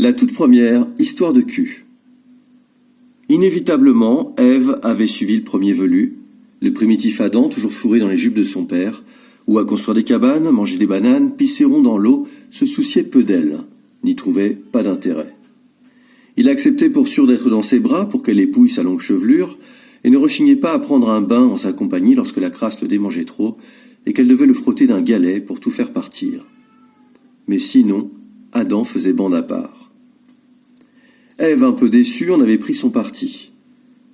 La toute première histoire de cul. Inévitablement, Ève avait suivi le premier velu, le primitif Adam, toujours fourré dans les jupes de son père, ou à construire des cabanes, manger des bananes, pisser rond dans l'eau, se souciait peu d'elle, n'y trouvait pas d'intérêt. Il acceptait pour sûr d'être dans ses bras pour qu'elle épouille sa longue chevelure, et ne rechignait pas à prendre un bain en sa compagnie lorsque la crasse le démangeait trop, et qu'elle devait le frotter d'un galet pour tout faire partir. Mais sinon, Adam faisait bande à part. Ève, un peu déçue, en avait pris son parti.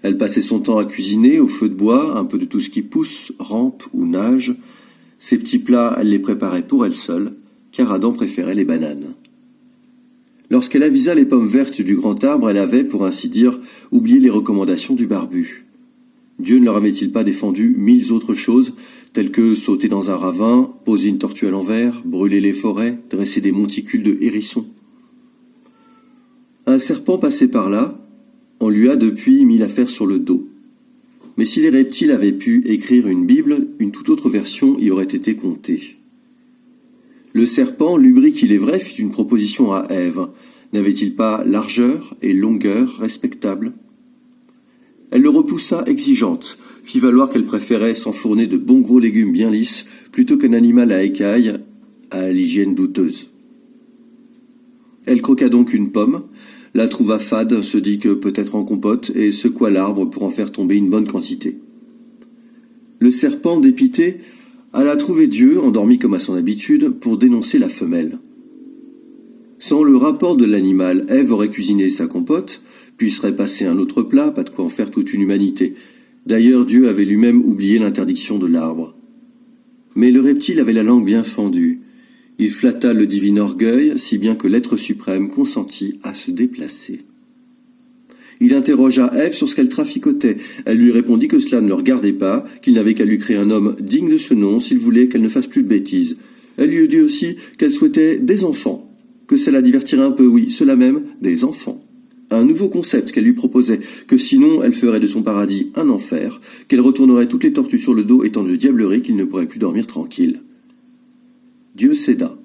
Elle passait son temps à cuisiner au feu de bois, un peu de tout ce qui pousse, rampe ou nage. Ses petits plats, elle les préparait pour elle seule, car Adam préférait les bananes. Lorsqu'elle avisa les pommes vertes du grand arbre, elle avait, pour ainsi dire, oublié les recommandations du barbu. Dieu ne leur avait-il pas défendu 1000 autres choses, telles que sauter dans un ravin, poser une tortue à l'envers, brûler les forêts, dresser des monticules de hérissons? Un serpent passait par là, on lui a depuis mis l'affaire sur le dos. Mais si les reptiles avaient pu écrire une Bible, une toute autre version y aurait été contée. Le serpent, lubrique il est vrai, fit une proposition à Ève. N'avait-il pas largeur et longueur respectables? Elle le repoussa exigeante, fit valoir qu'elle préférait s'enfourner de bons gros légumes bien lisses plutôt qu'un animal à écailles à l'hygiène douteuse. Elle croqua donc une pomme, la trouva fade, se dit que peut-être en compote, et secoua l'arbre pour en faire tomber une bonne quantité. Le serpent, dépité, alla trouver Dieu, endormi comme à son habitude, pour dénoncer la femelle. Sans le rapport de l'animal, Ève aurait cuisiné sa compote, puis serait passé un autre plat, pas de quoi en faire toute une humanité. D'ailleurs, Dieu avait lui-même oublié l'interdiction de l'arbre. Mais le reptile avait la langue bien fendue. Il flatta le divin orgueil, si bien que l'être suprême consentit à se déplacer. Il interrogea Ève sur ce qu'elle traficotait. Elle lui répondit que cela ne le regardait pas, qu'il n'avait qu'à lui créer un homme digne de ce nom s'il voulait qu'elle ne fasse plus de bêtises. Elle lui dit aussi qu'elle souhaitait des enfants, que ça la divertirait un peu, oui, cela même, des enfants. Un nouveau concept qu'elle lui proposait, que sinon elle ferait de son paradis un enfer, qu'elle retournerait toutes les tortues sur le dos étant de diablerie qu'il ne pourrait plus dormir tranquille. Dieu céda.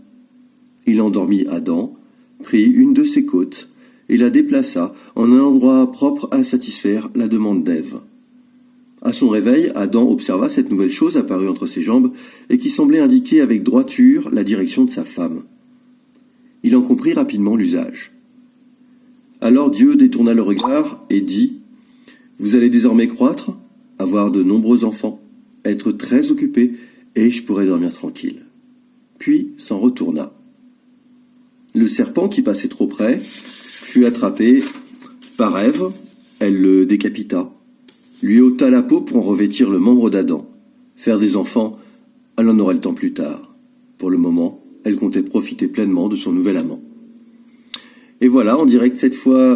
Il endormit Adam, prit une de ses côtes et la déplaça en un endroit propre à satisfaire la demande d'Ève. À son réveil, Adam observa cette nouvelle chose apparue entre ses jambes et qui semblait indiquer avec droiture la direction de sa femme. Il en comprit rapidement l'usage. Alors Dieu détourna le regard et dit « Vous allez désormais croître, avoir de nombreux enfants, être très occupés, et je pourrai dormir tranquille. » Puis s'en retourna. Le serpent, qui passait trop près, fut attrapé par Ève. Elle le décapita, lui ôta la peau pour en revêtir le membre d'Adam. Faire des enfants, elle en aurait le temps plus tard. Pour le moment, elle comptait profiter pleinement de son nouvel amant. Et voilà, en direct cette fois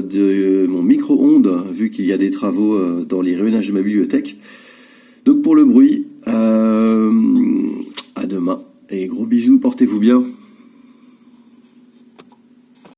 de mon micro-ondes, vu qu'il y a des travaux dans les réunages de ma bibliothèque. Donc pour le bruit, à demain. Et gros bisous, portez-vous bien.